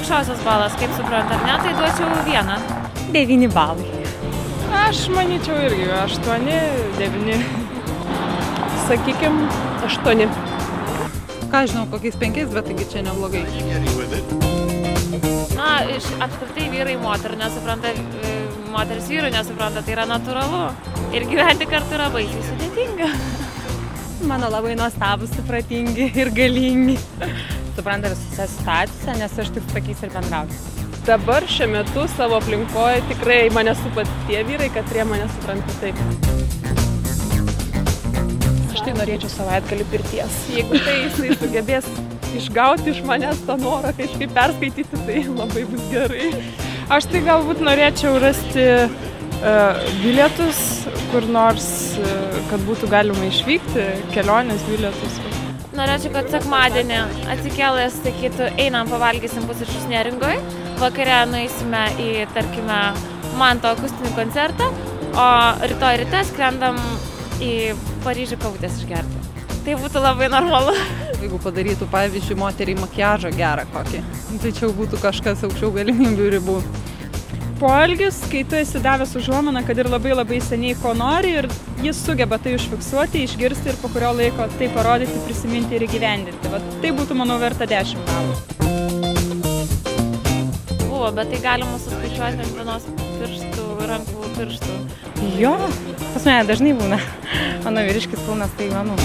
aukščiausias balas, kaip supranta, ar ne, tai duočiau 1. 9 balai. Aš manyčiau irgi 8, 9. Sakykime, 8. Ką žinau, kokiais 5, bet taigi čia neblogai. Na, apskritai vyrai moterų nesupranta, moteris vyrų nesupranta, tai yra natūralu. Ir gyventi kartu yra baisiai sudėtinga. Mano labai nuostabus, supratingi ir galingi. Supranta visose situacijose, nes aš tik su tokiais ir bendrauju. Dabar šiuo metu savo aplinkoje tikrai mane supa tie vyrai, kad jie mane supranta taip. Aš tai norėčiau savaitgalį pirties. Jeigu tai jisai sugebės išgauti iš manęs tą norą kažkaip perskaityti, tai labai bus gerai. Aš tai galbūt norėčiau rasti bilietus, kur nors, kad būtų galima išvykti, kelionės bilietus. Norėčiau, kad sekmadienį atsikėlęs sakytų, einam pavalgysim pusryčius Neringoj, vakare nueisime į, tarkime, Manto akustinį koncertą, o rytoj ryte skrendam į Paryžių kavutės išgerti. Tai būtų labai normalu. Jeigu padarytų, pavyzdžiui, moteriai makiažą gerą kokį, tai čia būtų kažkas aukščiau galimybių ribų. Poelgis, kai tu esi davęs užuominą, kad ir labai seniai ko nori ir jis sugeba tai užfiksuoti, išgirsti ir po kurio laiko tai parodyti, prisiminti ir įgyvendinti. Va, tai būtų, manau, verta 10 balų. Buvo, bet tai galima suskaičiuoti ant vienos pirštų, rankų pirštų. Jo, pas mane dažnai būna. Mano vyriškis pilnas tai manau.